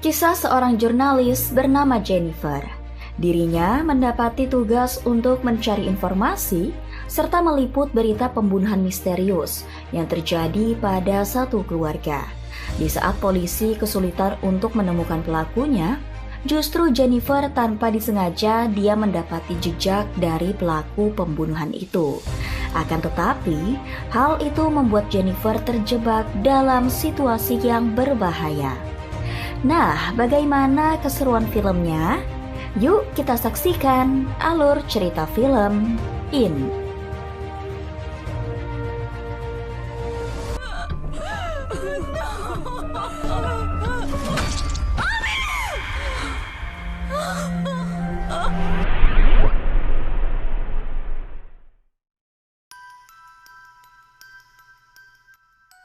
Kisah seorang jurnalis bernama Jennifer. Dirinya mendapati tugas untuk mencari informasi serta meliput berita pembunuhan misterius yang terjadi pada satu keluarga. Di saat polisi kesulitan untuk menemukan pelakunya, justru Jennifer tanpa disengaja dia mendapati jejak dari pelaku pembunuhan itu. Akan tetapi, hal itu membuat Jennifer terjebak dalam situasi yang berbahaya. Nah, bagaimana keseruan filmnya? Yuk kita saksikan alur cerita film In.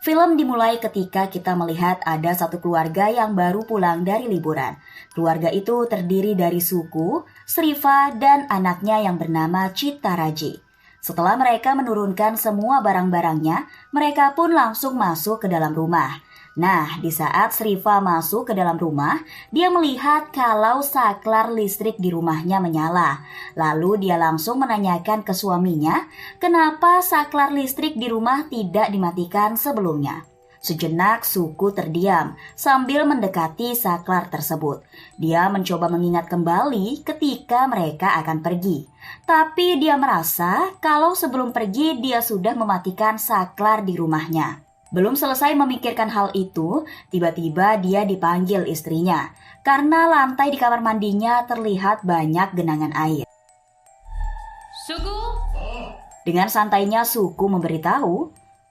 Film dimulai ketika kita melihat ada satu keluarga yang baru pulang dari liburan. Keluarga itu terdiri dari Suku, Sriva, dan anaknya yang bernama Cita Raji. Setelah mereka menurunkan semua barang-barangnya, mereka pun langsung masuk ke dalam rumah. Nah, di saat Sriva masuk ke dalam rumah, dia melihat kalau saklar listrik di rumahnya menyala. Lalu dia langsung menanyakan ke suaminya, kenapa saklar listrik di rumah tidak dimatikan sebelumnya. Sejenak Suku terdiam sambil mendekati saklar tersebut. Dia mencoba mengingat kembali ketika mereka akan pergi. Tapi dia merasa kalau sebelum pergi dia sudah mematikan saklar di rumahnya. Belum selesai memikirkan hal itu, tiba-tiba dia dipanggil istrinya karena lantai di kamar mandinya terlihat banyak genangan air. Suku? Dengan santainya Suku memberitahu,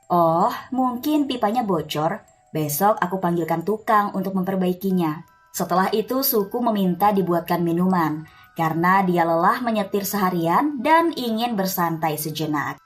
"Oh, mungkin pipanya bocor. Besok aku panggilkan tukang untuk memperbaikinya." Setelah itu Suku meminta dibuatkan minuman karena dia lelah menyetir seharian dan ingin bersantai sejenak.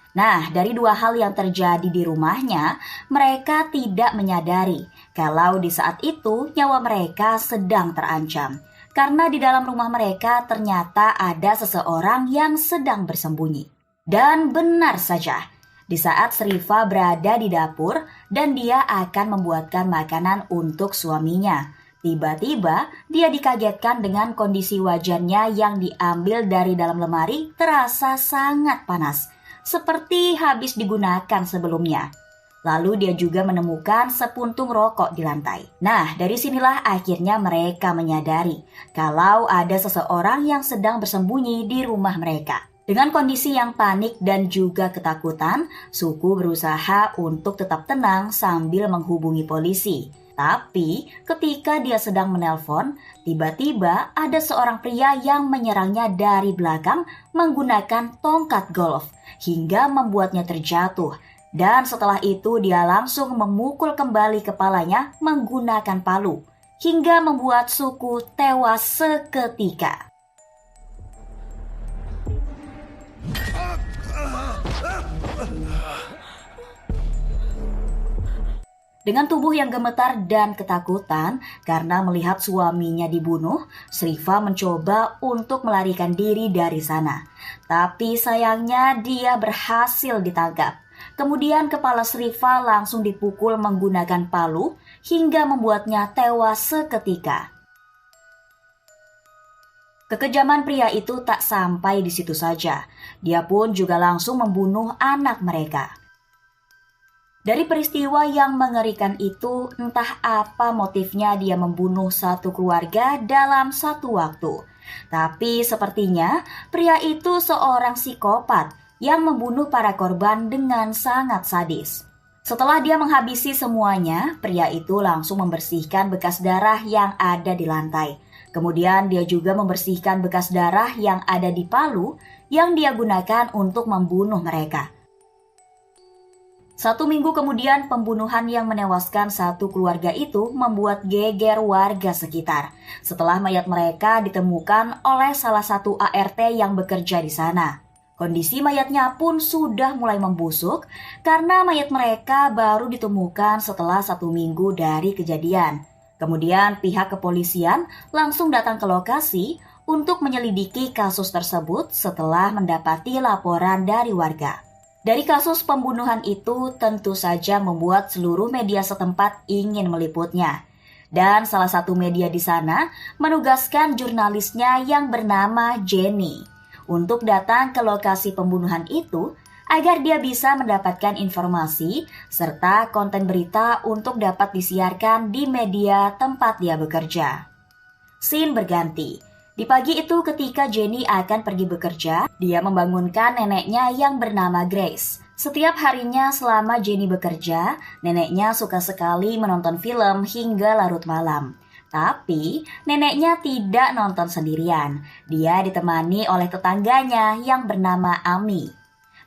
Nah, dari dua hal yang terjadi di rumahnya, mereka tidak menyadari kalau di saat itu nyawa mereka sedang terancam. Karena di dalam rumah mereka ternyata ada seseorang yang sedang bersembunyi. Dan benar saja, di saat Sriva berada di dapur dan dia akan membuatkan makanan untuk suaminya, tiba-tiba dia dikagetkan dengan kondisi wajannya yang diambil dari dalam lemari terasa sangat panas, seperti habis digunakan sebelumnya. Lalu dia juga menemukan sepuntung rokok di lantai. Nah, dari sinilah akhirnya mereka menyadari kalau ada seseorang yang sedang bersembunyi di rumah mereka. Dengan kondisi yang panik dan juga ketakutan, Suku berusaha untuk tetap tenang sambil menghubungi polisi. Tapi ketika dia sedang menelpon, tiba-tiba ada seorang pria yang menyerangnya dari belakang menggunakan tongkat golf hingga membuatnya terjatuh. Dan setelah itu dia langsung memukul kembali kepalanya menggunakan palu hingga membuat Suku tewas seketika. Dengan tubuh yang gemetar dan ketakutan karena melihat suaminya dibunuh, Sriva mencoba untuk melarikan diri dari sana. Tapi sayangnya dia berhasil ditangkap. Kemudian kepala Sriva langsung dipukul menggunakan palu hingga membuatnya tewas seketika. Kekejaman pria itu tak sampai di situ saja. Dia pun juga langsung membunuh anak mereka. Dari peristiwa yang mengerikan itu, entah apa motifnya dia membunuh satu keluarga dalam satu waktu. Tapi sepertinya pria itu seorang psikopat yang membunuh para korban dengan sangat sadis. Setelah dia menghabisi semuanya, pria itu langsung membersihkan bekas darah yang ada di lantai. Kemudian dia juga membersihkan bekas darah yang ada di palu yang dia gunakan untuk membunuh mereka. 1 minggu kemudian, pembunuhan yang menewaskan satu keluarga itu membuat geger warga sekitar setelah mayat mereka ditemukan oleh salah satu ART yang bekerja di sana. Kondisi mayatnya pun sudah mulai membusuk karena mayat mereka baru ditemukan setelah 1 minggu dari kejadian. Kemudian pihak kepolisian langsung datang ke lokasi untuk menyelidiki kasus tersebut setelah mendapati laporan dari warga. Dari kasus pembunuhan itu tentu saja membuat seluruh media setempat ingin meliputnya. Dan salah satu media di sana menugaskan jurnalisnya yang bernama Jenny untuk datang ke lokasi pembunuhan itu agar dia bisa mendapatkan informasi serta konten berita untuk dapat disiarkan di media tempat dia bekerja. Scene berganti. Di pagi itu ketika Jenny akan pergi bekerja, dia membangunkan neneknya yang bernama Grace. Setiap harinya selama Jenny bekerja, neneknya suka sekali menonton film hingga larut malam. Tapi neneknya tidak nonton sendirian. Dia ditemani oleh tetangganya yang bernama Ami.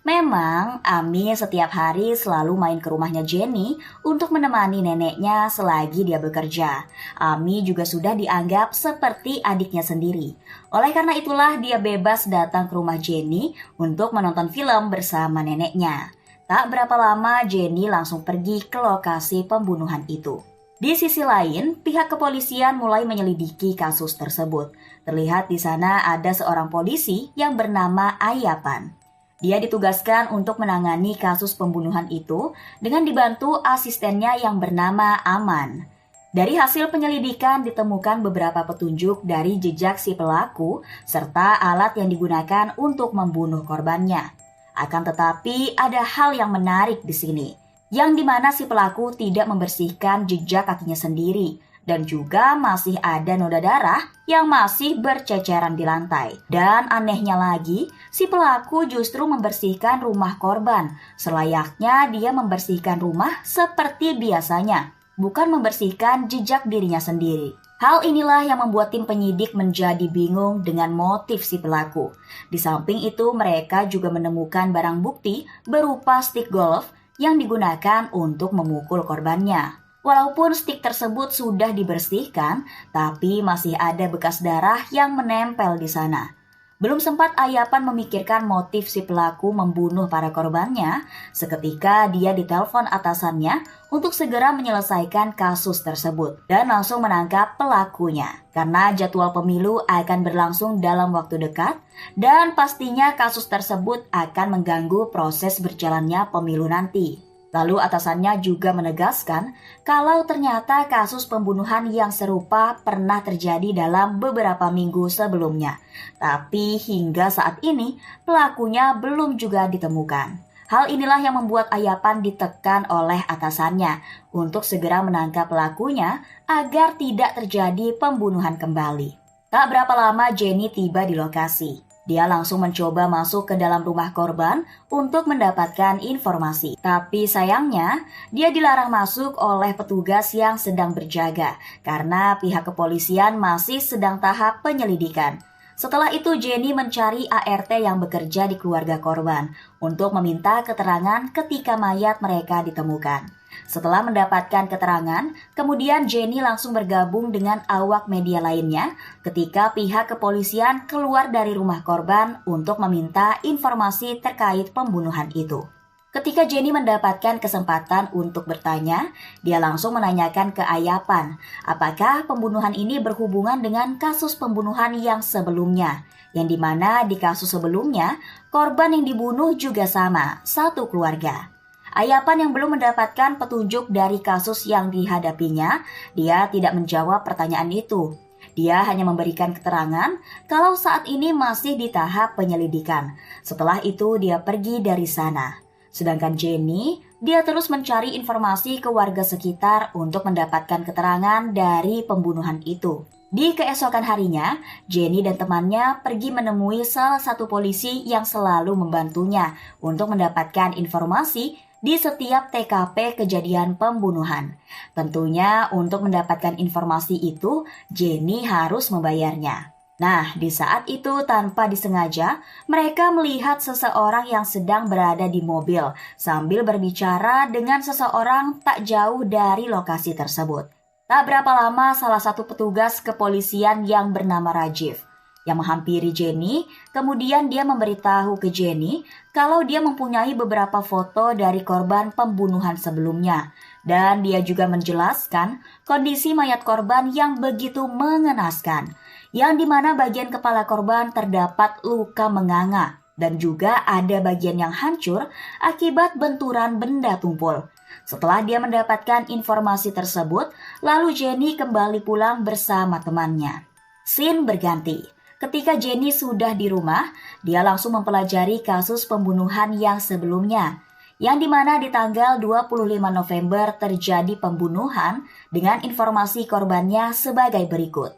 Memang Ami setiap hari selalu main ke rumahnya Jenny untuk menemani neneknya selagi dia bekerja. Ami juga sudah dianggap seperti adiknya sendiri. Oleh karena itulah dia bebas datang ke rumah Jenny untuk menonton film bersama neneknya. Tak berapa lama Jenny langsung pergi ke lokasi pembunuhan itu. Di sisi lain, pihak kepolisian mulai menyelidiki kasus tersebut. Terlihat di sana ada seorang polisi yang bernama Ayapan. Dia ditugaskan untuk menangani kasus pembunuhan itu dengan dibantu asistennya yang bernama Aman. Dari hasil penyelidikan ditemukan beberapa petunjuk dari jejak si pelaku serta alat yang digunakan untuk membunuh korbannya. Akan tetapi ada hal yang menarik di sini, yang dimana si pelaku tidak membersihkan jejak kakinya sendiri. Dan juga masih ada noda darah yang masih berceceran di lantai. Dan anehnya lagi, si pelaku justru membersihkan rumah korban, selayaknya dia membersihkan rumah seperti biasanya, bukan membersihkan jejak dirinya sendiri. Hal inilah yang membuat tim penyidik menjadi bingung dengan motif si pelaku. Di samping itu, mereka juga menemukan barang bukti berupa stick golf yang digunakan untuk memukul korbannya. Walaupun stik tersebut sudah dibersihkan, tapi masih ada bekas darah yang menempel di sana. Belum sempat Ayapan memikirkan motif si pelaku membunuh para korbannya, seketika dia ditelepon atasannya untuk segera menyelesaikan kasus tersebut dan langsung menangkap pelakunya. Karena jadwal pemilu akan berlangsung dalam waktu dekat dan pastinya kasus tersebut akan mengganggu proses berjalannya pemilu nanti. Lalu atasannya juga menegaskan kalau ternyata kasus pembunuhan yang serupa pernah terjadi dalam beberapa minggu sebelumnya. Tapi hingga saat ini pelakunya belum juga ditemukan. Hal inilah yang membuat Ayapan ditekan oleh atasannya untuk segera menangkap pelakunya agar tidak terjadi pembunuhan kembali. Tak berapa lama Jenny tiba di lokasi. Dia langsung mencoba masuk ke dalam rumah korban untuk mendapatkan informasi. Tapi sayangnya, dia dilarang masuk oleh petugas yang sedang berjaga karena pihak kepolisian masih sedang tahap penyelidikan. Setelah itu Jenny mencari ART yang bekerja di keluarga korban untuk meminta keterangan ketika mayat mereka ditemukan. Setelah mendapatkan keterangan, kemudian Jenny langsung bergabung dengan awak media lainnya ketika pihak kepolisian keluar dari rumah korban untuk meminta informasi terkait pembunuhan itu. Ketika Jenny mendapatkan kesempatan untuk bertanya, dia langsung menanyakan ke Ayapan, apakah pembunuhan ini berhubungan dengan kasus pembunuhan yang sebelumnya, yang dimana di kasus sebelumnya, korban yang dibunuh juga sama, satu keluarga. Ayapan yang belum mendapatkan petunjuk dari kasus yang dihadapinya, dia tidak menjawab pertanyaan itu. Dia hanya memberikan keterangan kalau saat ini masih di tahap penyelidikan. Setelah itu dia pergi dari sana. Sedangkan Jenny, dia terus mencari informasi ke warga sekitar untuk mendapatkan keterangan dari pembunuhan itu. Di keesokan harinya, Jenny dan temannya pergi menemui salah satu polisi yang selalu membantunya untuk mendapatkan informasi di setiap TKP kejadian pembunuhan. Tentunya untuk mendapatkan informasi itu, Jenny harus membayarnya. Nah, di saat itu tanpa disengaja, mereka melihat seseorang yang sedang berada di mobil sambil berbicara dengan seseorang tak jauh dari lokasi tersebut. Tak berapa lama salah satu petugas kepolisian yang bernama Rajiv yang menghampiri Jenny, kemudian dia memberitahu ke Jenny kalau dia mempunyai beberapa foto dari korban pembunuhan sebelumnya. Dan dia juga menjelaskan kondisi mayat korban yang begitu mengenaskan, yang dimana bagian kepala korban terdapat luka menganga dan juga ada bagian yang hancur akibat benturan benda tumpul. Setelah dia mendapatkan informasi tersebut, lalu Jenny kembali pulang bersama temannya. Scene berganti. Ketika Jenny sudah di rumah, dia langsung mempelajari kasus pembunuhan yang sebelumnya, yang dimana di tanggal 25 November terjadi pembunuhan dengan informasi korbannya sebagai berikut.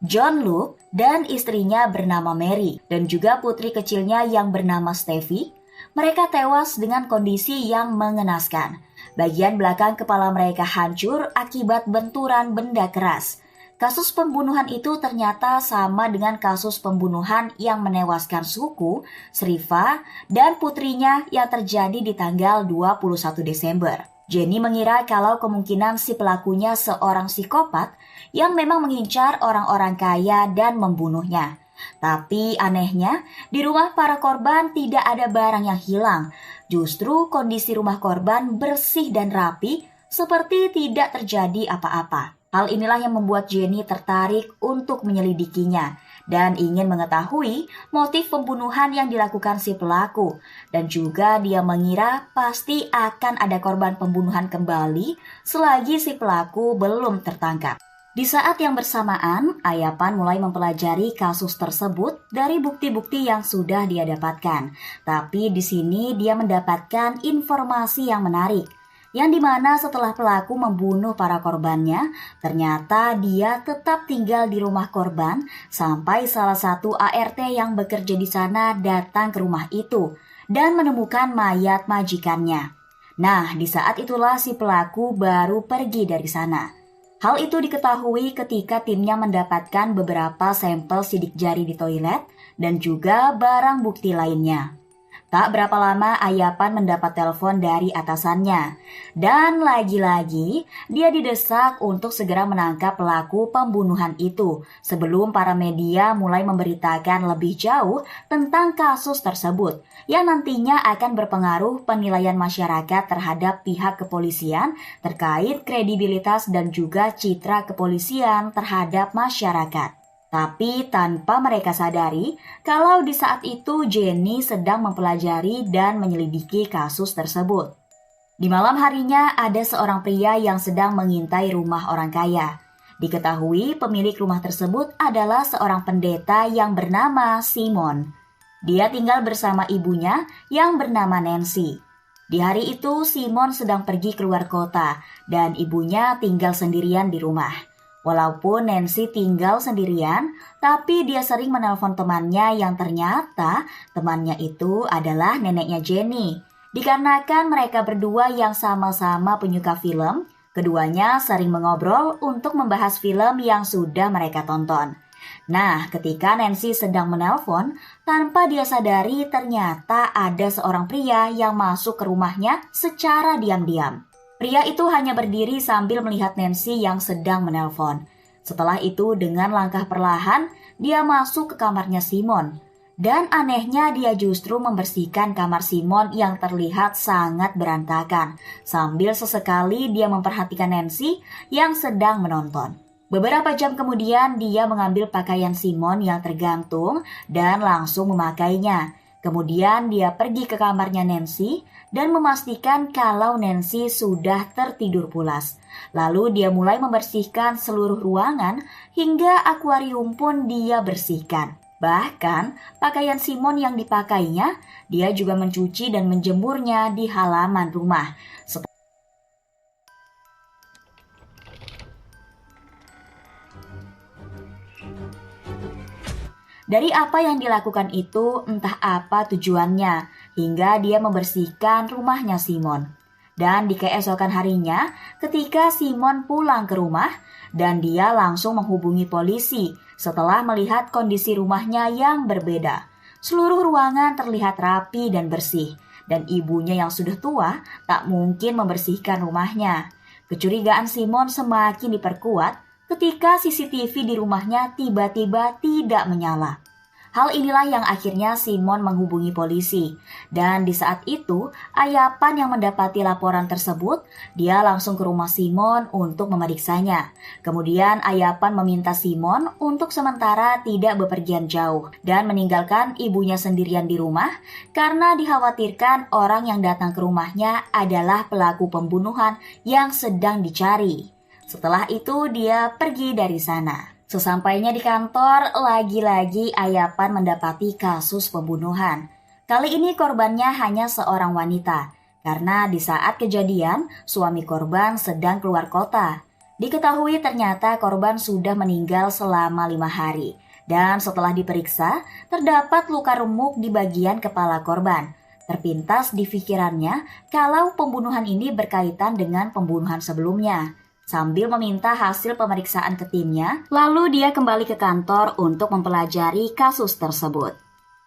John Luke dan istrinya bernama Mary dan juga putri kecilnya yang bernama Stevie, mereka tewas dengan kondisi yang mengenaskan. Bagian belakang kepala mereka hancur akibat benturan benda keras. Kasus pembunuhan itu ternyata sama dengan kasus pembunuhan yang menewaskan Suku, Shriva, dan putrinya yang terjadi di tanggal 21 Desember. Jenny mengira kalau kemungkinan si pelakunya seorang psikopat yang memang mengincar orang-orang kaya dan membunuhnya. Tapi anehnya, di rumah para korban tidak ada barang yang hilang. Justru kondisi rumah korban bersih dan rapi, seperti tidak terjadi apa-apa. Hal inilah yang membuat Jenny tertarik untuk menyelidikinya dan ingin mengetahui motif pembunuhan yang dilakukan si pelaku. Dan juga dia mengira pasti akan ada korban pembunuhan kembali selagi si pelaku belum tertangkap. Di saat yang bersamaan, Ayapan mulai mempelajari kasus tersebut dari bukti-bukti yang sudah dia dapatkan. Tapi di sini dia mendapatkan informasi yang menarik, yang dimana setelah pelaku membunuh para korbannya, ternyata dia tetap tinggal di rumah korban sampai salah satu ART yang bekerja di sana datang ke rumah itu dan menemukan mayat majikannya. Nah, di saat itulah si pelaku baru pergi dari sana. Hal itu diketahui ketika timnya mendapatkan beberapa sampel sidik jari di toilet dan juga barang bukti lainnya. Tak berapa lama Ayapan mendapat telepon dari atasannya. Dan lagi-lagi dia didesak untuk segera menangkap pelaku pembunuhan itu sebelum para media mulai memberitakan lebih jauh tentang kasus tersebut yang nantinya akan berpengaruh penilaian masyarakat terhadap pihak kepolisian terkait kredibilitas dan juga citra kepolisian terhadap masyarakat. Tapi tanpa mereka sadari kalau di saat itu Jenny sedang mempelajari dan menyelidiki kasus tersebut. Di malam harinya ada seorang pria yang sedang mengintai rumah orang kaya. Diketahui pemilik rumah tersebut adalah seorang pendeta yang bernama Simon. Dia tinggal bersama ibunya yang bernama Nancy. Di hari itu Simon sedang pergi keluar kota dan ibunya tinggal sendirian di rumah. Walaupun Nancy tinggal sendirian, tapi dia sering menelpon temannya yang ternyata temannya itu adalah neneknya Jenny. Dikarenakan mereka berdua yang sama-sama penyuka film, keduanya sering mengobrol untuk membahas film yang sudah mereka tonton. Nah, ketika Nancy sedang menelpon, tanpa dia sadari ternyata ada seorang pria yang masuk ke rumahnya secara diam-diam. Pria itu hanya berdiri sambil melihat Nancy yang sedang menelpon. Setelah itu dengan langkah perlahan, dia masuk ke kamarnya Simon. Dan anehnya dia justru membersihkan kamar Simon yang terlihat sangat berantakan. Sambil sesekali dia memperhatikan Nancy yang sedang menonton. Beberapa jam kemudian dia mengambil pakaian Simon yang tergantung dan langsung memakainya. Kemudian dia pergi ke kamarnya Nancy dan memastikan kalau Nancy sudah tertidur pulas. Lalu dia mulai membersihkan seluruh ruangan hingga akuarium pun dia bersihkan. Bahkan pakaian Simon yang dipakainya, dia juga mencuci dan menjemurnya di halaman rumah. Dari apa yang dilakukan itu, entah apa tujuannya, hingga dia membersihkan rumahnya Simon. Dan di keesokan harinya, ketika Simon pulang ke rumah, dan dia langsung menghubungi polisi setelah melihat kondisi rumahnya yang berbeda. Seluruh ruangan terlihat rapi dan bersih, dan ibunya yang sudah tua tak mungkin membersihkan rumahnya. Kecurigaan Simon semakin diperkuat ketika CCTV di rumahnya tiba-tiba tidak menyala. Hal inilah yang akhirnya Simon menghubungi polisi. Dan di saat itu, Ayapan yang mendapati laporan tersebut, dia langsung ke rumah Simon untuk memeriksanya. Kemudian Ayapan meminta Simon untuk sementara tidak bepergian jauh dan meninggalkan ibunya sendirian di rumah karena dikhawatirkan orang yang datang ke rumahnya adalah pelaku pembunuhan yang sedang dicari. Setelah itu dia pergi dari sana. Sesampainya di kantor, lagi-lagi Ayapan mendapati kasus pembunuhan. Kali ini korbannya hanya seorang wanita, karena di saat kejadian, suami korban sedang keluar kota. Diketahui ternyata korban sudah meninggal selama 5 hari, dan setelah diperiksa, terdapat luka remuk di bagian kepala korban. Terpintas di pikirannya kalau pembunuhan ini berkaitan dengan pembunuhan sebelumnya. Sambil meminta hasil pemeriksaan ke timnya, lalu dia kembali ke kantor untuk mempelajari kasus tersebut.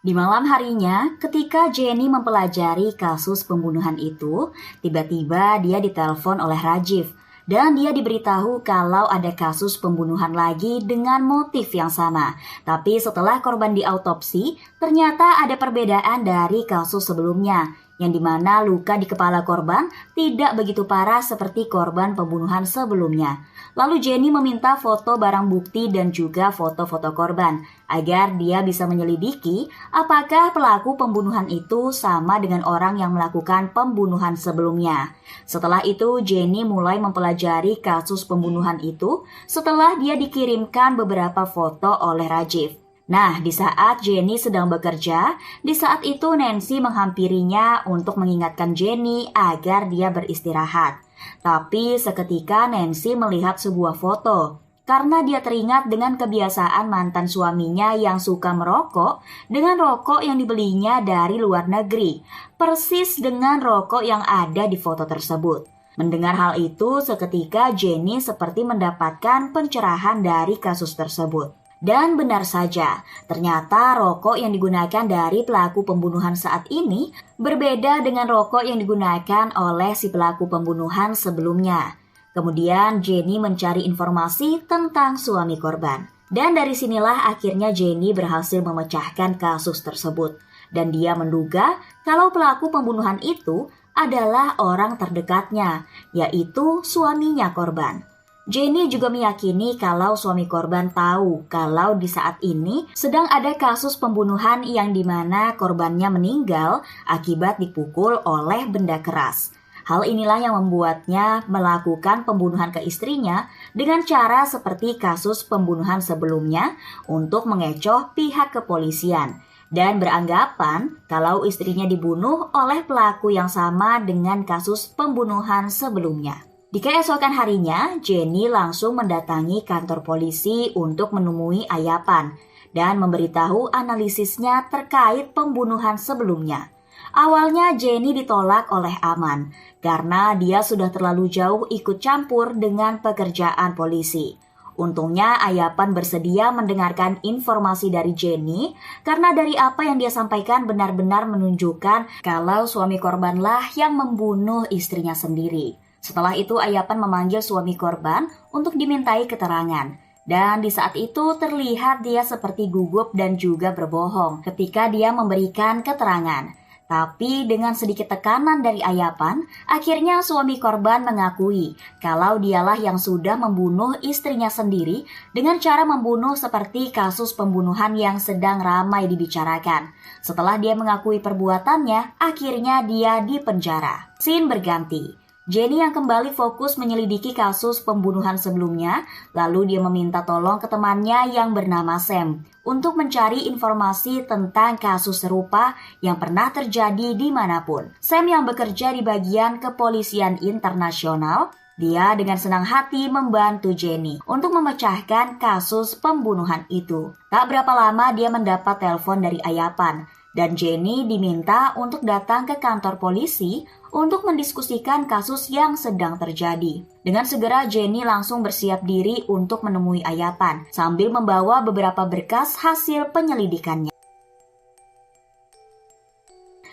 Di malam harinya, ketika Jenny mempelajari kasus pembunuhan itu, tiba-tiba dia ditelepon oleh Rajiv. Dan dia diberitahu kalau ada kasus pembunuhan lagi dengan motif yang sama. Tapi setelah korban diautopsi, ternyata ada perbedaan dari kasus sebelumnya, yang dimana luka di kepala korban tidak begitu parah seperti korban pembunuhan sebelumnya. Lalu Jenny meminta foto barang bukti dan juga foto-foto korban, agar dia bisa menyelidiki apakah pelaku pembunuhan itu sama dengan orang yang melakukan pembunuhan sebelumnya. Setelah itu Jenny mulai mempelajari kasus pembunuhan itu setelah dia dikirimkan beberapa foto oleh Rajiv. Nah, di saat Jenny sedang bekerja, di saat itu Nancy menghampirinya untuk mengingatkan Jenny agar dia beristirahat. Tapi seketika Nancy melihat sebuah foto. Karena dia teringat dengan kebiasaan mantan suaminya yang suka merokok dengan rokok yang dibelinya dari luar negeri, persis dengan rokok yang ada di foto tersebut. Mendengar hal itu, seketika Jenny seperti mendapatkan pencerahan dari kasus tersebut. Dan benar saja, ternyata rokok yang digunakan dari pelaku pembunuhan saat ini berbeda dengan rokok yang digunakan oleh si pelaku pembunuhan sebelumnya. Kemudian Jenny mencari informasi tentang suami korban. Dan dari sinilah akhirnya Jenny berhasil memecahkan kasus tersebut. Dan dia menduga kalau pelaku pembunuhan itu adalah orang terdekatnya, yaitu suaminya korban. Jenny juga meyakini kalau suami korban tahu kalau di saat ini sedang ada kasus pembunuhan yang dimana korbannya meninggal akibat dipukul oleh benda keras. Hal inilah yang membuatnya melakukan pembunuhan ke istrinya dengan cara seperti kasus pembunuhan sebelumnya untuk mengecoh pihak kepolisian dan beranggapan kalau istrinya dibunuh oleh pelaku yang sama dengan kasus pembunuhan sebelumnya. Di keesokan harinya, Jenny langsung mendatangi kantor polisi untuk menemui Ayapan dan memberitahu analisisnya terkait pembunuhan sebelumnya. Awalnya Jenny ditolak oleh Aman karena dia sudah terlalu jauh ikut campur dengan pekerjaan polisi. Untungnya Ayapan bersedia mendengarkan informasi dari Jenny karena dari apa yang dia sampaikan benar-benar menunjukkan kalau suami korbanlah yang membunuh istrinya sendiri. Setelah itu Ayapan memanggil suami korban untuk dimintai keterangan. Dan di saat itu terlihat dia seperti gugup dan juga berbohong ketika dia memberikan keterangan. Tapi dengan sedikit tekanan dari Ayapan, akhirnya suami korban mengakui kalau dialah yang sudah membunuh istrinya sendiri dengan cara membunuh seperti kasus pembunuhan yang sedang ramai dibicarakan. Setelah dia mengakui perbuatannya, akhirnya dia dipenjara. Scene berganti. Jenny yang kembali fokus menyelidiki kasus pembunuhan sebelumnya, lalu dia meminta tolong ke temannya yang bernama Sam untuk mencari informasi tentang kasus serupa yang pernah terjadi dimanapun. Sam yang bekerja di bagian kepolisian internasional, dia dengan senang hati membantu Jenny untuk memecahkan kasus pembunuhan itu. Tak berapa lama dia mendapat telepon dari Ayapan. Dan Jenny diminta untuk datang ke kantor polisi untuk mendiskusikan kasus yang sedang terjadi. Dengan segera Jenny langsung bersiap diri untuk menemui Ayapan sambil membawa beberapa berkas hasil penyelidikannya.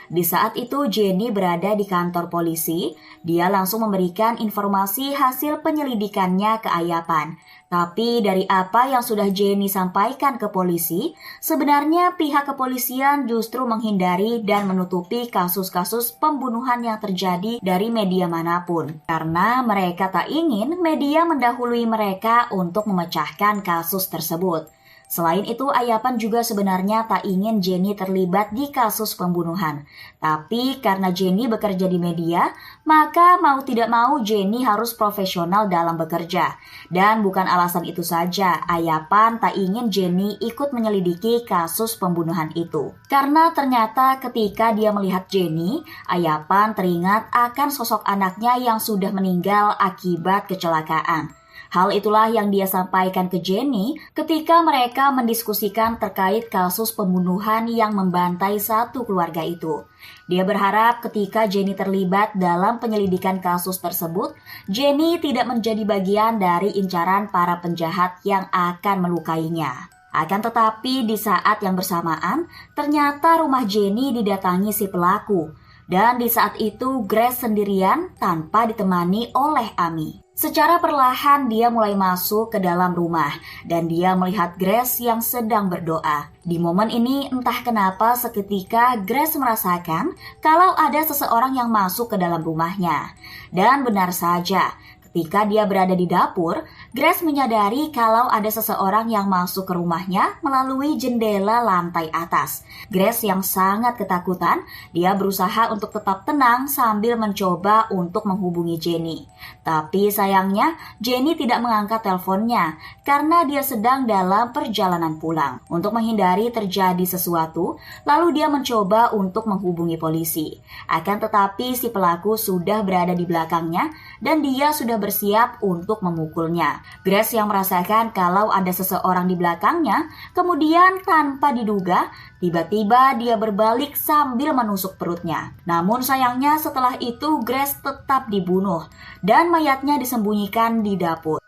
Di saat itu Jenny berada di kantor polisi, dia langsung memberikan informasi hasil penyelidikannya ke Ayapan. Tapi dari apa yang sudah Jenny sampaikan ke polisi, sebenarnya pihak kepolisian justru menghindari dan menutupi kasus-kasus pembunuhan yang terjadi dari media manapun. Karena mereka tak ingin media mendahului mereka untuk memecahkan kasus tersebut. Selain itu, Ayapan juga sebenarnya tak ingin Jenny terlibat di kasus pembunuhan. Tapi karena Jenny bekerja di media, maka mau tidak mau Jenny harus profesional dalam bekerja. Dan bukan alasan itu saja, Ayapan tak ingin Jenny ikut menyelidiki kasus pembunuhan itu. Karena ternyata ketika dia melihat Jenny, Ayapan teringat akan sosok anaknya yang sudah meninggal akibat kecelakaan. Hal itulah yang dia sampaikan ke Jenny ketika mereka mendiskusikan terkait kasus pembunuhan yang membantai satu keluarga itu. Dia berharap ketika Jenny terlibat dalam penyelidikan kasus tersebut, Jenny tidak menjadi bagian dari incaran para penjahat yang akan melukainya. Akan tetapi di saat yang bersamaan, ternyata rumah Jenny didatangi si pelaku. Dan di saat itu Grace sendirian tanpa ditemani oleh Amy. Secara perlahan dia mulai masuk ke dalam rumah dan dia melihat Grace yang sedang berdoa. Di momen ini entah kenapa seketika Grace merasakan kalau ada seseorang yang masuk ke dalam rumahnya. Dan benar saja, ketika dia berada di dapur, Grace menyadari kalau ada seseorang yang masuk ke rumahnya melalui jendela lantai atas. Grace yang sangat ketakutan, dia berusaha untuk tetap tenang sambil mencoba untuk menghubungi Jenny. Tapi sayangnya, Jenny tidak mengangkat teleponnya karena dia sedang dalam perjalanan pulang. Untuk menghindari terjadi sesuatu, lalu dia mencoba untuk menghubungi polisi. Akan tetapi si pelaku sudah berada di belakangnya dan dia sudah bersiap untuk memukulnya. Grace yang merasakan kalau ada seseorang di belakangnya, kemudian tanpa diduga, tiba-tiba dia berbalik sambil menusuk perutnya. Namun sayangnya setelah itu Grace tetap dibunuh dan mayatnya disembunyikan di dapur.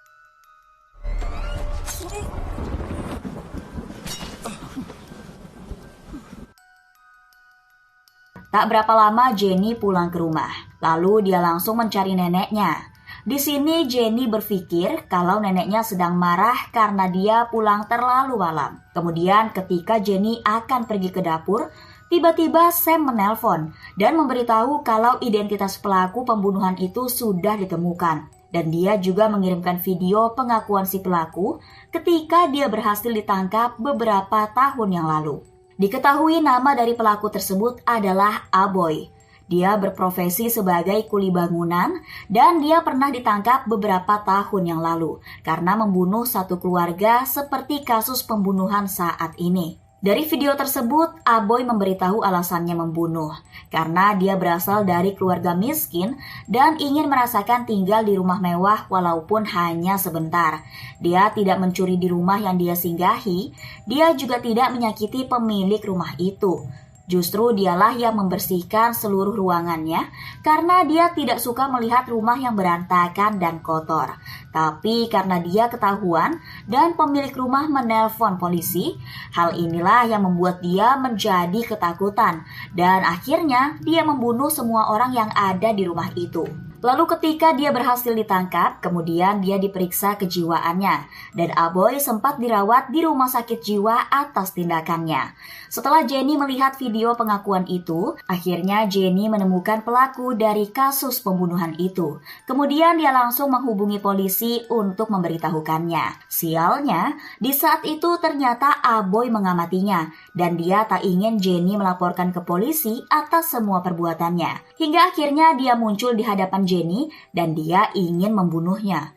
Tak berapa lama Jenny pulang ke rumah, lalu dia langsung mencari neneknya. Di sini Jenny berpikir kalau neneknya sedang marah karena dia pulang terlalu malam. Kemudian ketika Jenny akan pergi ke dapur, tiba-tiba Sam menelpon dan memberitahu kalau identitas pelaku pembunuhan itu sudah ditemukan. Dan dia juga mengirimkan video pengakuan si pelaku ketika dia berhasil ditangkap beberapa tahun yang lalu. Diketahui nama dari pelaku tersebut adalah Aboy. Dia berprofesi sebagai kuli bangunan dan dia pernah ditangkap beberapa tahun yang lalu karena membunuh satu keluarga seperti kasus pembunuhan saat ini. Dari video tersebut, Aboy memberitahu alasannya membunuh karena dia berasal dari keluarga miskin dan ingin merasakan tinggal di rumah mewah walaupun hanya sebentar. Dia tidak mencuri di rumah yang dia singgahi, dia juga tidak menyakiti pemilik rumah itu. Justru dialah yang membersihkan seluruh ruangannya karena dia tidak suka melihat rumah yang berantakan dan kotor. Tapi karena dia ketahuan dan pemilik rumah menelpon polisi, hal inilah yang membuat dia menjadi ketakutan dan akhirnya dia membunuh semua orang yang ada di rumah itu. Lalu ketika dia berhasil ditangkap, kemudian dia diperiksa kejiwaannya dan Aboy sempat dirawat di rumah sakit jiwa atas tindakannya. Setelah Jenny melihat video pengakuan itu, akhirnya Jenny menemukan pelaku dari kasus pembunuhan itu. Kemudian dia langsung menghubungi polisi untuk memberitahukannya. Sialnya, di saat itu ternyata Aboy mengamatinya dan dia tak ingin Jenny melaporkan ke polisi atas semua perbuatannya. Hingga akhirnya dia muncul di hadapan Jenny dan dia ingin membunuhnya.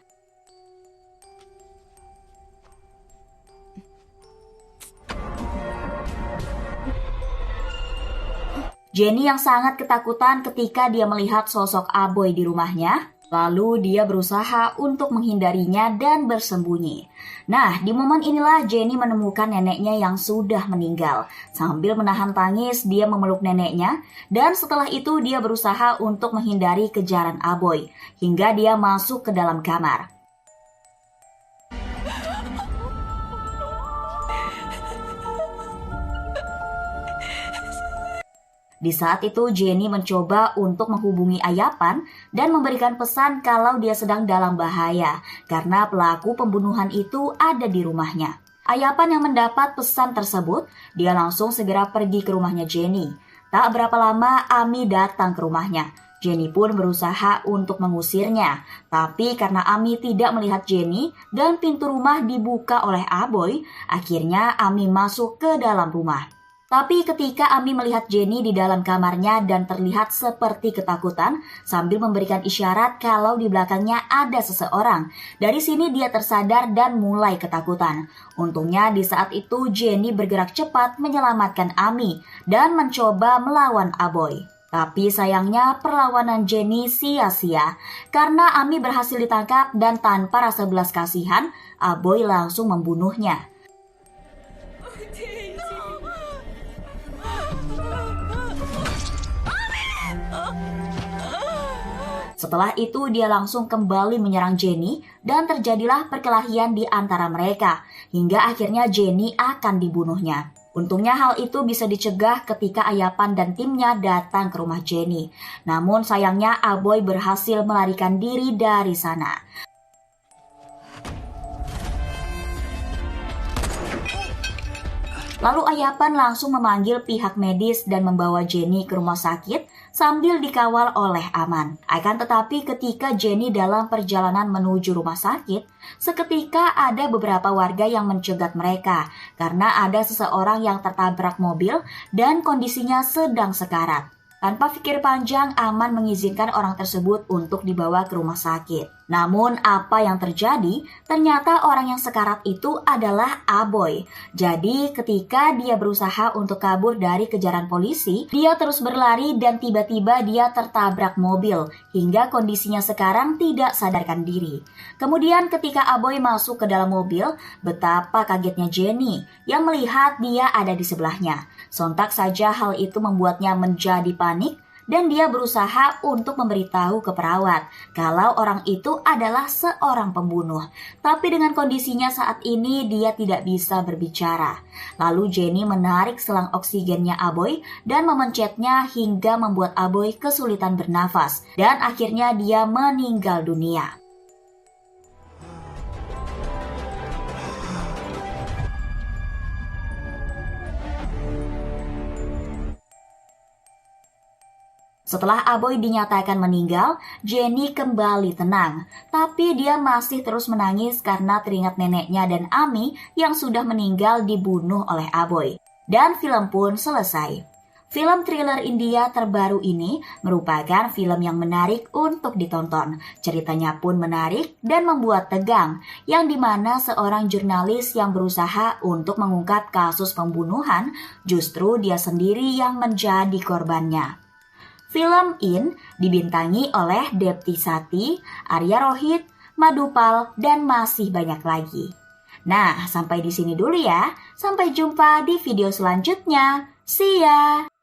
Jenny yang sangat ketakutan ketika dia melihat sosok Aboy di rumahnya, lalu dia berusaha untuk menghindarinya dan bersembunyi. Nah, di momen inilah Jenny menemukan neneknya yang sudah meninggal. Sambil menahan tangis, dia memeluk neneknya dan setelah itu dia berusaha untuk menghindari kejaran Aboy hingga dia masuk ke dalam kamar. Di saat itu Jenny mencoba untuk menghubungi Ayapan dan memberikan pesan kalau dia sedang dalam bahaya karena pelaku pembunuhan itu ada di rumahnya. Ayapan yang mendapat pesan tersebut, dia langsung segera pergi ke rumahnya Jenny. Tak berapa lama Ami datang ke rumahnya. Jenny pun berusaha untuk mengusirnya, tapi karena Ami tidak melihat Jenny dan pintu rumah dibuka oleh Aboy, akhirnya Ami masuk ke dalam rumah. Tapi ketika Ami melihat Jenny di dalam kamarnya dan terlihat seperti ketakutan sambil memberikan isyarat kalau di belakangnya ada seseorang. Dari sini dia tersadar dan mulai ketakutan. Untungnya di saat itu Jenny bergerak cepat menyelamatkan Ami dan mencoba melawan Aboy. Tapi sayangnya perlawanan Jenny sia-sia karena Ami berhasil ditangkap dan tanpa rasa belas kasihan, Aboy langsung membunuhnya. Setelah itu dia langsung kembali menyerang Jenny dan terjadilah perkelahian di antara mereka hingga akhirnya Jenny akan dibunuhnya. Untungnya hal itu bisa dicegah ketika Ayapan dan timnya datang ke rumah Jenny. Namun sayangnya Aboy berhasil melarikan diri dari sana. Lalu Ayapan langsung memanggil pihak medis dan membawa Jenny ke rumah sakit sambil dikawal oleh Aman. Akan tetapi ketika Jenny dalam perjalanan menuju rumah sakit, seketika ada beberapa warga yang mencegat mereka karena ada seseorang yang tertabrak mobil dan kondisinya sedang sekarat. Tanpa pikir panjang, Aman mengizinkan orang tersebut untuk dibawa ke rumah sakit. Namun apa yang terjadi? Ternyata orang yang sekarat itu adalah Aboy. Jadi ketika dia berusaha untuk kabur dari kejaran polisi, dia terus berlari dan tiba-tiba dia tertabrak mobil hingga kondisinya sekarang tidak sadarkan diri. Kemudian ketika Aboy masuk ke dalam mobil, betapa kagetnya Jenny yang melihat dia ada di sebelahnya. Sontak saja hal itu membuatnya menjadi panik dan dia berusaha untuk memberitahu ke perawat kalau orang itu adalah seorang pembunuh. Tapi dengan kondisinya saat ini dia tidak bisa berbicara. Lalu Jenny menarik selang oksigennya Aboy dan memencetnya hingga membuat Aboy kesulitan bernafas dan akhirnya dia meninggal dunia. Setelah Aboy dinyatakan meninggal, Jenny kembali tenang. Tapi dia masih terus menangis karena teringat neneknya dan Ami yang sudah meninggal dibunuh oleh Aboy. Dan film pun selesai. Film thriller India terbaru ini merupakan film yang menarik untuk ditonton. Ceritanya pun menarik dan membuat tegang, yang dimana seorang jurnalis yang berusaha untuk mengungkap kasus pembunuhan, justru dia sendiri yang menjadi korbannya. Film In dibintangi oleh Depti Sati, Arya Rohit, Madhupal, dan masih banyak lagi. Nah, sampai di sini dulu ya. Sampai jumpa di video selanjutnya. See ya!